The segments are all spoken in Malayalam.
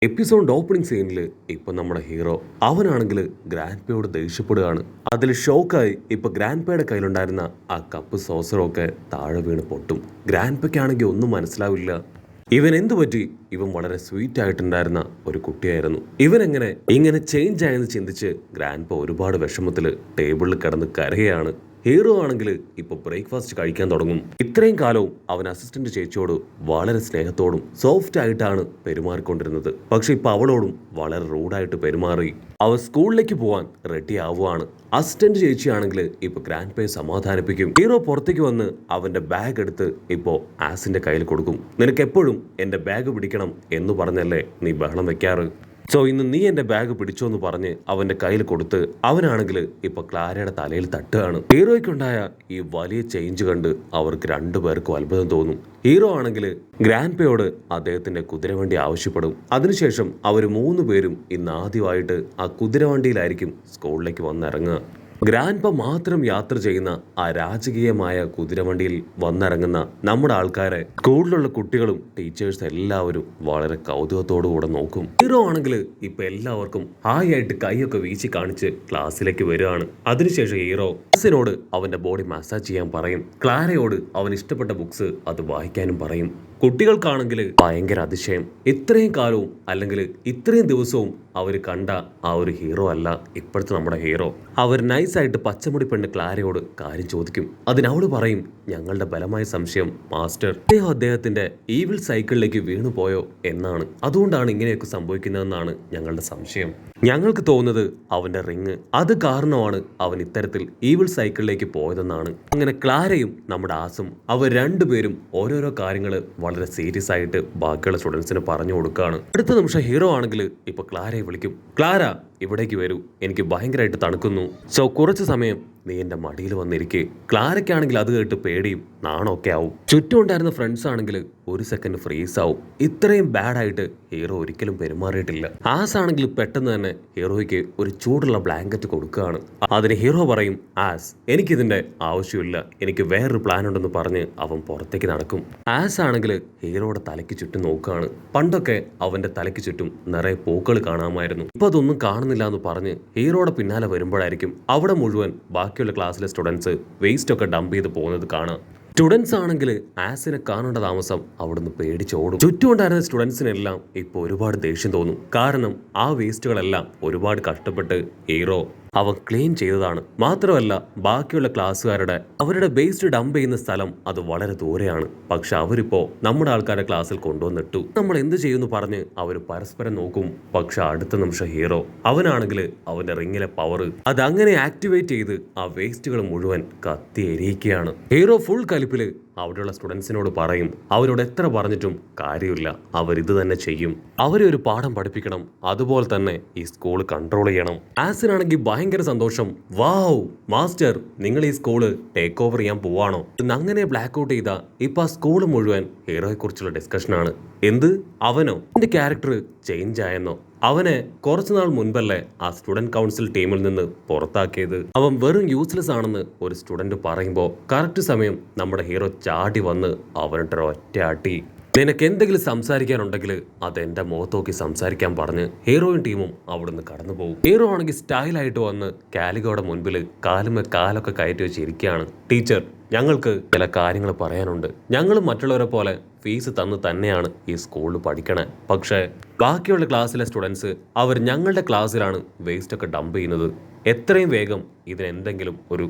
എപ്പിസോഡ് ഓപ്പണിംഗ് സീനിൽ ഇപ്പൊ നമ്മുടെ ഹീറോ അവനാണെങ്കിൽ ഗ്രാൻഡ് പേയോട് ദേഷ്യപ്പെടുകയാണ്. അതിൽ ഷോക്കായി ഇപ്പൊ ഗ്രാൻഡ് പേയുടെ കയ്യിലുണ്ടായിരുന്ന ആ കപ്പ് സോസറൊക്കെ താഴെ വീണ് പൊട്ടും. ഗ്രാൻഡ് പേയ്ക്കാണെങ്കിൽ ഒന്നും മനസ്സിലാവില്ല. ഇവൻ എന്തു പറ്റി? ഇവൻ വളരെ സ്വീറ്റ് ആയിട്ടുണ്ടായിരുന്ന ഒരു കുട്ടിയായിരുന്നു. ഇവൻ എങ്ങനെ ഇങ്ങനെ ചേഞ്ച് ആയെന്ന് ചിന്തിച്ച് ഗ്രാൻഡ് പേ ഒരുപാട് വിഷമത്തില് ടേബിളിൽ കിടന്ന് കരയാണ്. ഹീറോ ആണെങ്കിൽ ഇപ്പൊ ബ്രേക്ക്ഫാസ്റ്റ് കഴിക്കാൻ തുടങ്ങും. ഇത്രയും കാലവും അവൻ അസിസ്റ്റന്റ് ചേച്ചിയോട് വളരെ സ്നേഹത്തോടും സോഫ്റ്റ് ആയിട്ടാണ് പെരുമാറിക്കൊണ്ടിരുന്നത്. പക്ഷെ ഇപ്പൊ അവളോടും വളരെ റൂഡായിട്ട് പെരുമാറി. അവൻ സ്കൂളിലേക്ക് പോവാൻ റെഡി ആവുകയാണ്. അസിസ്റ്റന്റ് ചേച്ചിയാണെങ്കിൽ ഇപ്പൊ ഗ്രാൻഡ് പേയെ സമാധാനിപ്പിക്കും. ഹീറോ പുറത്തേക്ക് വന്ന് അവന്റെ ബാഗ് എടുത്ത് ഇപ്പോ ആസിന്റെ കയ്യിൽ കൊടുക്കും. നിനക്ക് എപ്പോഴും എന്റെ ബാഗ് പിടിക്കണം എന്ന് പറഞ്ഞല്ലേ നീ ബഹളം വെക്കാറ്. സോ ഇന്ന് നീ എൻ്റെ ബാഗ് പിടിച്ചോ എന്ന് പറഞ്ഞ് അവൻ്റെ കയ്യിൽ കൊടുത്ത് അവനാണെങ്കിൽ ഇപ്പൊ ക്ലാരയുടെ തലയിൽ തട്ടുകയാണ്. ഹീറോയ്ക്കുണ്ടായ ഈ വലിയ ചേഞ്ച് കണ്ട് അവർക്ക് രണ്ടുപേർക്കും അത്ഭുതം തോന്നും. ഹീറോ ആണെങ്കിൽ ഗ്രാൻഡ് പേയോട് അദ്ദേഹത്തിന്റെ കുതിരവണ്ടി ആവശ്യപ്പെടും. അതിനുശേഷം അവർ 3 പേരും ഇന്ന് ആദ്യമായിട്ട് ആ കുതിരവണ്ടിയിലായിരിക്കും സ്കൂളിലേക്ക് വന്നിറങ്ങുക. ഗ്രാൻഡ് പ മാത്രം യാത്ര ചെയ്യുന്ന ആ രാജകീയമായ കുതിരവണ്ടിയിൽ വന്നിറങ്ങുന്ന നമ്മുടെ ആൾക്കാരെ സ്കൂളിലുള്ള കുട്ടികളും ടീച്ചേഴ്സ് എല്ലാവരും വളരെ കൗതുകത്തോടുകൂടെ നോക്കും. ഹീറോ ആണെങ്കിൽ ഇപ്പൊ എല്ലാവർക്കും ഹായ് ആയിട്ട് കൈയൊക്കെ വീശി കാണിച്ച് ക്ലാസ്സിലേക്ക് വരികയാണ്. അതിനുശേഷം ഹീറോ ക്ലാസിനോട് അവന്റെ ബോഡി മസാജ് ചെയ്യാൻ പറയും. ക്ലാരയോട് അവൻ ഇഷ്ടപ്പെട്ട ബുക്സ് അത് വായിക്കാനും പറയും. കുട്ടികൾക്കാണെങ്കിൽ ഭയങ്കര അതിശയം. ഇത്രയും കാലവും അല്ലെങ്കിൽ ഇത്രയും ദിവസവും അവർ കണ്ട ആ ഒരു ഹീറോ അല്ല ഇപ്പോഴത്തെ നമ്മുടെ ഹീറോ. അവർ നൈസായിട്ട് പച്ചമുടി പെണ്ണ് ക്ലാരയോട് കാര്യം ചോദിക്കും. അതിനവള് പറയും, ഞങ്ങളുടെ ബലമായ സംശയം മാസ്റ്റർ അദ്ദേഹത്തിന്റെ ഈവിൾ സൈക്കിളിലേക്ക് വീണു പോയോ എന്നാണ്. അതുകൊണ്ടാണ് ഇങ്ങനെയൊക്കെ സംഭവിക്കുന്നതെന്നാണ് ഞങ്ങളുടെ സംശയം. ഞങ്ങൾക്ക് തോന്നുന്നത് അവന്റെ റിങ് അത് കാരണമാണ് അവൻ ഇത്തരത്തിൽ ഈവിൾ സൈക്കിളിലേക്ക് പോയതെന്നാണ്. അങ്ങനെ ക്ലാരയും നമ്മുടെ ആസും അവർ രണ്ടുപേരും ഓരോരോ കാര്യങ്ങൾ വളരെ സീരിയസ് ആയിട്ട് ബാക്കിയുള്ള സ്റ്റുഡൻസിന് പറഞ്ഞു കൊടുക്കുകയാണ്. അടുത്ത നിമിഷം ഹീറോ ആണെങ്കിൽ ഇപ്പൊ ക്ലാരയെ വിളിക്കും. ക്ലാര, ഇവിടേക്ക് വരൂ, എനിക്ക് ഭയങ്കരമായിട്ട് തണുക്കുന്നു. സോ കുറച്ച് സമയം നീ എൻ്റെ മടിയിൽ വന്നിരിക്കേ. ക്ലാരയ്ക്കാണെങ്കിൽ അത് കേട്ട് പേടിയും നാണമൊക്കെ ആവും. ചുറ്റും ഉണ്ടായിരുന്ന ഫ്രണ്ട്സ് ആണെങ്കിൽ ഒരു സെക്കൻഡ് ഫ്രീസ് ആവും. ഇത്രയും ബാഡായിട്ട് ഹീറോ ഒരിക്കലും പെരുമാറിയിട്ടില്ല. ആസ് ആണെങ്കിൽ പെട്ടെന്ന് തന്നെ ഹീറോയ്ക്ക് ഒരു ചൂടുള്ള ബ്ലാങ്കറ്റ് കൊടുക്കുകയാണ്. അതിന് ഹീറോ പറയും, ആസ് എനിക്കിതിന്റെ ആവശ്യമില്ല, എനിക്ക് വേറൊരു പ്ലാൻ ഉണ്ടെന്ന് പറഞ്ഞ് അവൻ പുറത്തേക്ക് നടക്കും. ആസ് ആണെങ്കിൽ ഹീറോയുടെ തലയ്ക്ക് ചുറ്റും നോക്കുകയാണ്. പണ്ടൊക്കെ അവന്റെ തലയ്ക്ക് ചുറ്റും നിറയെ പൂക്കൾ കാണാമായിരുന്നു. ഇപ്പൊ അതൊന്നും കാണുന്നില്ല എന്ന് പറഞ്ഞ് ഹീറോയുടെ പിന്നാലെ വരുമ്പോഴായിരിക്കും അവിടെ മുഴുവൻ ബാക്കിയുള്ള ക്ലാസ്സിലെ സ്റ്റുഡൻസ് വേസ്റ്റ് ഒക്കെ ഡംപ് ചെയ്ത് പോകുന്നത് കാണാം. സ്റ്റുഡൻസ് ആണെങ്കിൽ ആസിനെ കാണേണ്ട താമസം അവിടുന്ന് പേടിച്ചോടും. ചുറ്റും ഉണ്ടായിരുന്ന സ്റ്റുഡൻസിനെല്ലാം ഇപ്പൊ ഒരുപാട് ദേഷ്യം തോന്നും. കാരണം ആ വേസ്റ്റുകളെല്ലാം ഒരുപാട് കഷ്ടപ്പെട്ട് ഹീറോ അവൻ ക്ലീൻ ചെയ്തതാണ്. മാത്രമല്ല ബാക്കിയുള്ള ക്ലാസ്സുകാരുടെ അവരുടെ വേസ്റ്റ് ഡംപ് ചെയ്യുന്ന സ്ഥലം അത് വളരെ ദൂരെയാണ്. പക്ഷെ അവരിപ്പോ നമ്മുടെ ആൾക്കാരുടെ ക്ലാസ്സിൽ കൊണ്ടുവന്നിട്ടു. നമ്മൾ എന്ത് ചെയ്യുന്നു പറഞ്ഞ് അവർ പരസ്പരം നോക്കും. പക്ഷെ അടുത്ത നിമിഷം ഹീറോ അവനാണെങ്കിൽ അവന്റെ റിങ്ങിലെ പവർ അതങ്ങനെ ആക്ടിവേറ്റ് ചെയ്ത് ആ വേസ്റ്റുകൾ മുഴുവൻ കത്തി എരിയിക്കുകയാണ്. ഹീറോ ഫുൾ കലിപ്പില് അവിടെയുള്ള സ്റ്റുഡൻസിനോട് പറയും, അവരോട് എത്ര പറഞ്ഞിട്ടും കാര്യമില്ല, അവരിത് തന്നെ ചെയ്യും. അവരെ ഒരു പാഠം പഠിപ്പിക്കണം, അതുപോലെ തന്നെ ഈ സ്കൂൾ കൺട്രോൾ ചെയ്യണം. ആസിനാണെങ്കിൽ ഭയങ്കര സന്തോഷം. വാവ് മാസ്റ്റർ, നിങ്ങൾ ഈ സ്കൂള് ടേക്ക് ഓവർ ചെയ്യാൻ പോവാണോ? അങ്ങനെ ബ്ലാക്ക് ഔട്ട് ചെയ്ത ഇപ്പൊ ആ സ്കൂൾ മുഴുവൻ ഹീറോയെ കുറിച്ചുള്ള ഡിസ്കഷനാണ്. എന്ത് അവനോ എന്റെ ക്യാരക്ടർ ചേഞ്ച് ആയെന്നോ? അവനെ കുറച്ചുനാൾ മുൻപല്ലേ ആ സ്റ്റുഡന്റ് കൗൺസിൽ ടീമിൽ നിന്ന് പുറത്താക്കിയത്. അവൻ വെറും യൂസ്ലെസ് ആണെന്ന് ഒരു സ്റ്റുഡന്റ് പറയുമ്പോൾ കറക്റ്റ് സമയം നമ്മുടെ ഹീറോ ചാടി വന്ന് അവനിട്ട് ഒറ്റയാട്ടി. നിനക്ക് എന്തെങ്കിലും സംസാരിക്കാനുണ്ടെങ്കിൽ അത് എന്റെ മുഖത്ത് നോക്കി സംസാരിക്കാൻ പറഞ്ഞ് ഹീറോയും ടീമും അവിടുന്ന് കടന്നു പോകും. ഹീറോ ആണെങ്കിൽ സ്റ്റൈലായിട്ട് വന്ന് കാലികയുടെ മുൻപിൽ കാലുമേ കാലൊക്കെ കയറ്റി വെച്ചിരിക്കുകയാണ്. ടീച്ചർ, ഞങ്ങൾക്ക് ചില കാര്യങ്ങൾ പറയാനുണ്ട്. ഞങ്ങൾ മറ്റുള്ളവരെ പോലെ ഫീസ് തന്ന് തന്നെയാണ് ഈ സ്കൂളിൽ പഠിക്കണേ. പക്ഷേ ബാക്കിയുള്ള ക്ലാസ്സിലെ സ്റ്റുഡൻസ് അവർ ഞങ്ങളുടെ ക്ലാസ്സിലാണ് വേസ്റ്റ് ഒക്കെ ഡംപ് ചെയ്യുന്നത്. എത്രയും വേഗം ഇതിനെന്തെങ്കിലും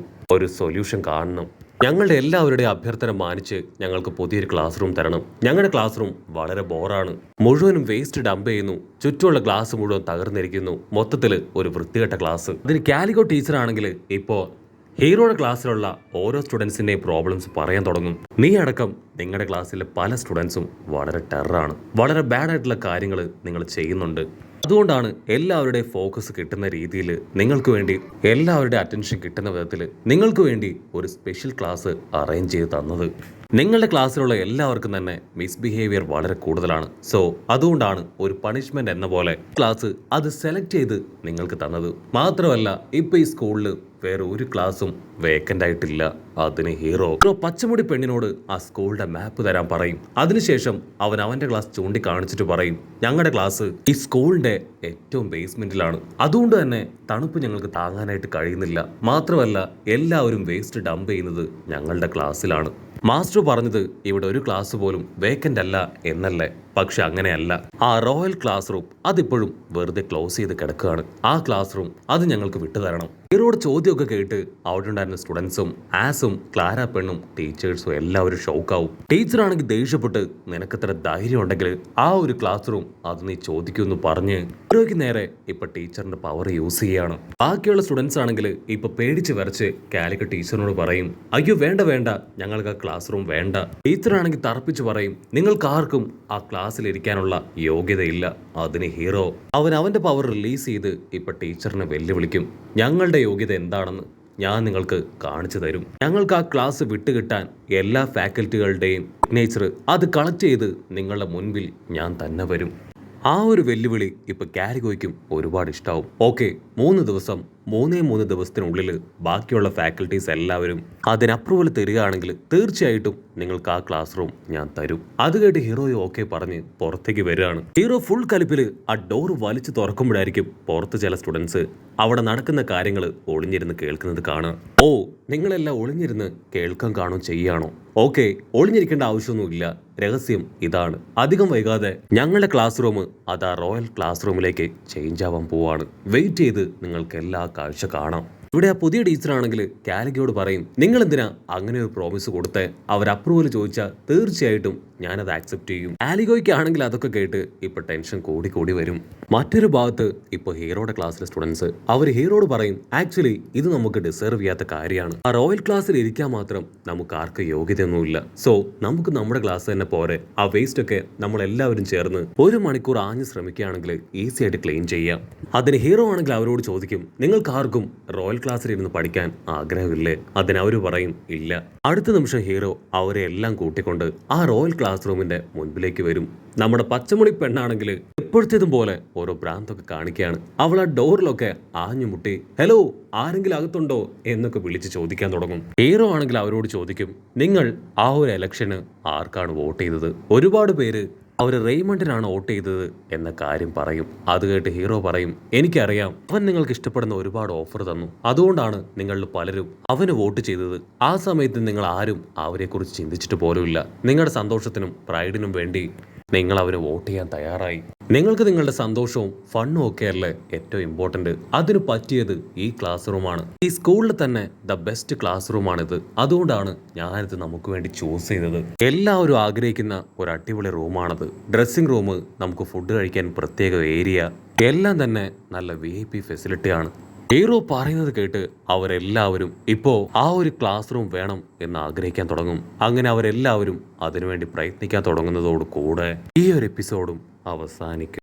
ഒരു സൊല്യൂഷൻ കാണണം. ഞങ്ങളുടെ എല്ലാവരുടെയും അഭ്യർത്ഥന മാനിച്ച് ഞങ്ങൾക്ക് പുതിയൊരു ക്ലാസ് റൂം തരണം. ഞങ്ങളുടെ ക്ലാസ് റൂം വളരെ ബോറാണ്. മുഴുവനും വേസ്റ്റ് ഡംപ് ചെയ്യുന്നു. ചുറ്റുമുള്ള ക്ലാസ് മുഴുവൻ തകർന്നിരിക്കുന്നു. മൊത്തത്തിൽ ഒരു വൃത്തികെട്ട ക്ലാസ്. അതിന് കാലിക്കോ ടീച്ചർ ആണെങ്കിൽ ഇപ്പോ ഹീറോയുടെ ക്ലാസ്സിലുള്ള ഓരോ സ്റ്റുഡൻസിന്റെയും പ്രോബ്ലംസ് പറയാൻ തുടങ്ങും. നീ അടക്കം നിങ്ങളുടെ ക്ലാസ്സിലെ പല സ്റ്റുഡൻസും വളരെ ടെററാണ്. വളരെ ബാഡായിട്ടുള്ള കാര്യങ്ങൾ നിങ്ങൾ ചെയ്യുന്നുണ്ട്. അതുകൊണ്ടാണ് എല്ലാവരുടെയും ഫോക്കസ് കിട്ടുന്ന രീതിയിൽ നിങ്ങൾക്ക് വേണ്ടി എല്ലാവരുടെയും അറ്റൻഷൻ കിട്ടുന്ന വിധത്തിൽ നിങ്ങൾക്ക് വേണ്ടി ഒരു സ്പെഷ്യൽ ക്ലാസ് അറേഞ്ച് ചെയ്ത് തന്നത്. നിങ്ങളുടെ ക്ലാസ്സിലുള്ള എല്ലാവർക്കും തന്നെ മിസ്ബിഹേവിയർ വളരെ കൂടുതലാണ്. സോ അതുകൊണ്ടാണ് ഒരു പണിഷ്മെന്റ് എന്ന പോലെ ക്ലാസ് അത് സെലക്ട് ചെയ്ത് നിങ്ങൾക്ക് തന്നത്. മാത്രമല്ല ഇപ്പൊ ഈ സ്കൂളിൽ വേറെ ഒരു ക്ലാസ്സും വേക്കൻ്റ് ആയിട്ടില്ല. അതിന് ഹീറോ പച്ചമുടി പെണ്ണിനോട് ആ സ്കൂളിന്റെ മാപ്പ് തരാൻ പറയും. അതിനുശേഷം അവന്റെ ക്ലാസ് ചൂണ്ടിക്കാണിച്ചിട്ട് പറയും, ഞങ്ങളുടെ ക്ലാസ് ഈ സ്കൂളിന്റെ ഏറ്റവും ബേസ്മെന്റിലാണ്. അതുകൊണ്ട് തന്നെ തണുപ്പ് ഞങ്ങൾക്ക് താങ്ങാനായിട്ട് കഴിയുന്നില്ല. മാത്രമല്ല എല്ലാവരും വേസ്റ്റ് ഡംപ് ചെയ്യുന്നത് ഞങ്ങളുടെ ക്ലാസ്സിലാണ്. മാസ്റ്റർ പറഞ്ഞത് ഇവിടെ ഒരു ക്ലാസ് പോലും വേക്കൻ്റ് അല്ല എന്നല്ലേ? പക്ഷെ അങ്ങനെയല്ല. ആ റോയൽ ക്ലാസ് റൂം അതിപ്പോഴും വെറുതെ ക്ലോസ് ചെയ്ത് കിടക്കുകയാണ്. ആ ക്ലാസ് റൂം അത് ഞങ്ങൾക്ക് വിട്ടുതരണം. ഹീറോയുടെ ചോദ്യമൊക്കെ കേട്ട് അവിടെ ഉണ്ടായിരുന്ന സ്റ്റുഡൻസും ആസും ക്ലാര പെണ്ണും ടീച്ചേഴ്സും എല്ലാവരും ഷോക്കാവും. ടീച്ചറാണെങ്കിൽ ദേഷ്യപ്പെട്ട്, നിനക്കത്ര ധൈര്യം ഉണ്ടെങ്കിൽ ആ ഒരു ക്ലാസ് റൂം അത് നീ ചോദിക്കുമെന്ന് പറഞ്ഞ് ഹീറോയ്ക്ക് നേരെ ഇപ്പൊ ടീച്ചറിന്റെ പവർ യൂസ് ചെയ്യാണ്. ബാക്കിയുള്ള സ്റ്റുഡൻസ് ആണെങ്കിൽ ഇപ്പൊ പേടിച്ച് വരച്ച് കാലിക്ക ടീച്ചറിനോട് പറയും, അയ്യോ വേണ്ട വേണ്ട, ഞങ്ങൾക്ക് ആ ക്ലാസ് റൂം വേണ്ട. ടീച്ചറാണെങ്കിൽ തറപ്പിച്ച് പറയും, നിങ്ങൾക്ക് ആർക്കും ആ ക്ലാസ്സിൽ ഇരിക്കാനുള്ള യോഗ്യതയില്ല. അതിന് ഹീറോ അവന്റെ പവർ റിലീസ് ചെയ്ത് ഇപ്പൊ ടീച്ചറിനെ വെല്ലുവിളിക്കും. ഞങ്ങളുടെ യോഗ്യത എന്താണെന്ന് ഞാൻ നിങ്ങൾക്ക് കാണിച്ചു തരും. ഞങ്ങൾക്ക് ആ ക്ലാസ് വിട്ടുകിട്ടാൻ എല്ലാ ഫാക്കൽറ്റികളുടെയും സിഗ്നേച്ചർ അത് കളക്ട് ചെയ്ത് നിങ്ങളുടെ മുൻപിൽ ഞാൻ തന്നെ വരും. ആ ഒരു വെല്ലുവിളി ഇപ്പൊ കാരിഗോയ്ക്കും ഒരുപാട് ഇഷ്ടാവും. ഓക്കെ, 3 ദിവസം 3 ദിവസത്തിനുള്ളിൽ ബാക്കിയുള്ള ഫാക്കൽറ്റീസ് എല്ലാവരും അതിന് അപ്രൂവൽ തരികയാണെങ്കിൽ തീർച്ചയായിട്ടും നിങ്ങൾക്ക് ആ ക്ലാസ് റൂം ഞാൻ തരും. അത് കേട്ട് ഹീറോയും ഓക്കെ പറഞ്ഞ് പുറത്തേക്ക് വരികയാണ്. ഹീറോ ഫുൾ കലിപ്പില് ആ ഡോർ വലിച്ചു തുറക്കുമ്പോഴായിരിക്കും പുറത്ത് ചില സ്റ്റുഡൻസ് അവിടെ നടക്കുന്ന കാര്യങ്ങൾ ഒളിഞ്ഞിരുന്ന് കേൾക്കുന്നത് കാണുക. ഓ, നിങ്ങളെല്ലാം ഒളിഞ്ഞിരുന്ന് കേൾക്കാൻ കാണും ചെയ്യാണോ? ഓക്കെ, ഒളിഞ്ഞിരിക്കേണ്ട ആവശ്യമൊന്നുമില്ല. രഹസ്യം ഇതാണ്. അധികം വൈകാതെ ഞങ്ങളുടെ ക്ലാസ് റൂം അത് ആ റോയൽ ക്ലാസ് റൂമിലേക്ക് ചേഞ്ച് ആവാൻ പോവാണ്. വെയിറ്റ് ചെയ്ത് നിങ്ങൾക്ക് എല്ലാ കാഴ്ച കാണാം. ഇവിടെ ആ പുതിയ ടീച്ചറാണെങ്കിൽ കാലിക്കയോട് പറയും, നിങ്ങൾ എന്തിനാ അങ്ങനെ ഒരു പ്രോമിസ് കൊടുത്തേ? അവർ അപ്രൂവൽ ചോദിച്ചാൽ തീർച്ചയായിട്ടും ഞാനത് ആക്സെപ്റ്റ് ചെയ്യും. കാലിക്കോയ്ക്ക് ആണെങ്കിൽ അതൊക്കെ കേട്ട് ഇപ്പൊ ടെൻഷൻ കൂടി വരും. മറ്റൊരു ഭാഗത്ത് ഇപ്പൊ ഹീറോയുടെ ക്ലാസ്സിലെ സ്റ്റുഡൻസ് അവർ ഹീറോയോട് പറയും, ആക്ച്വലി ഇത് നമുക്ക് ഡിസേർവ് ചെയ്യാത്ത കാര്യമാണ്. ആ റോയൽ ക്ലാസ്സിൽ ഇരിക്കാൻ മാത്രം നമുക്ക് ആർക്ക് യോഗ്യതയൊന്നുമില്ല. സോ നമുക്ക് നമ്മുടെ ക്ലാസ് തന്നെ പോരെ. ആ വേസ്റ്റ് ഒക്കെ നമ്മൾ എല്ലാവരും ചേർന്ന് 1 മണിക്കൂർ ആഞ്ഞ് ശ്രമിക്കുകയാണെങ്കിൽ ഈസി ആയിട്ട് ക്ലീൻ ചെയ്യാം. അതിന് ഹീറോ ആണെങ്കിൽ അവരോട് ചോദിക്കും, നിങ്ങൾക്ക് ആർക്കും റോയൽ ക്ലാസ്സിൽ ഇരുന്ന് പഠിക്കാൻ ആഗ്രഹമില്ലേ? അതിന് അവര് പറയും, ഇല്ല. അടുത്ത നിമിഷം ഹീറോ അവരെ എല്ലാം കൂട്ടിക്കൊണ്ട് ആ റോയൽ ക്ലാസ് റൂമിന്റെ മുൻപിലേക്ക് വരും. നമ്മുടെ പച്ചമുളി പെണ്ണാണെങ്കിൽ എപ്പോഴത്തേതും പോലെ ഓരോ ഭ്രാന്തൊക്കെ കാണിക്കുകയാണ്. അവൾ ആ ഡോറിലൊക്കെ ആഞ്ഞുമുട്ടി, ഹലോ, ആരെങ്കിലും അകത്തുണ്ടോ എന്നൊക്കെ വിളിച്ച് ചോദിക്കാൻ തുടങ്ങും. ഹീറോ ആണെങ്കിൽ അവരോട് ചോദിക്കും, നിങ്ങൾ ആ ഒരു ഇലക്ഷന് ആർക്കാണ് വോട്ട് ചെയ്തത്? ഒരുപാട് പേര് അവർ റെയ്മണ്ടിനാണ് വോട്ട് ചെയ്തത് എന്ന കാര്യം പറയും. അത് കേട്ട് ഹീറോ പറയും, എനിക്കറിയാം, അവൻ നിങ്ങൾക്ക് ഇഷ്ടപ്പെടുന്ന ഒരുപാട് ഓഫർ തന്നു. അതുകൊണ്ടാണ് നിങ്ങളിൽ പലരും അവന് വോട്ട് ചെയ്തത്. ആ സമയത്ത് നിങ്ങൾ ആരും അവരെക്കുറിച്ച് ചിന്തിച്ചിട്ട് പോലുമില്ല. നിങ്ങളുടെ സന്തോഷത്തിനും പ്രൈഡിനും വേണ്ടി നിങ്ങൾ അവന് വോട്ട് ചെയ്യാൻ തയ്യാറായി. നിങ്ങൾക്ക് നിങ്ങളുടെ സന്തോഷവും ഫണ്ണും ഒക്കെ അല്ലേ ഏറ്റവും ഇമ്പോർട്ടന്റ്. അതിന് പറ്റിയത് ഈ ക്ലാസ് റൂമാണ്. ഈ സ്കൂളിൽ തന്നെ ദ ബെസ്റ്റ് ക്ലാസ് റൂമാണിത്. അതുകൊണ്ടാണ് ഞാനിത് നമുക്ക് വേണ്ടി ചൂസ് ചെയ്തത്. എല്ലാവരും ആഗ്രഹിക്കുന്ന ഒരു അടിപൊളി റൂമാണത്. ഡ്രസ്സിംഗ് റൂം, നമുക്ക് ഫുഡ് കഴിക്കാൻ പ്രത്യേക ഏരിയ, എല്ലാം തന്നെ നല്ല VIP ഫെസിലിറ്റിയാണ്. ഹീറോ പറയുന്നത് കേട്ട് അവരെല്ലാവരും ഇപ്പോ ആ ഒരു ക്ലാസ് റൂം വേണം എന്ന് ആഗ്രഹിക്കാൻ തുടങ്ങും. അങ്ങനെ അവരെല്ലാവരും അതിനുവേണ്ടി പ്രയത്നിക്കാൻ തുടങ്ങുന്നതോട് കൂടെ ഈ ഒരു എപ്പിസോഡും അവസാനിക്കും.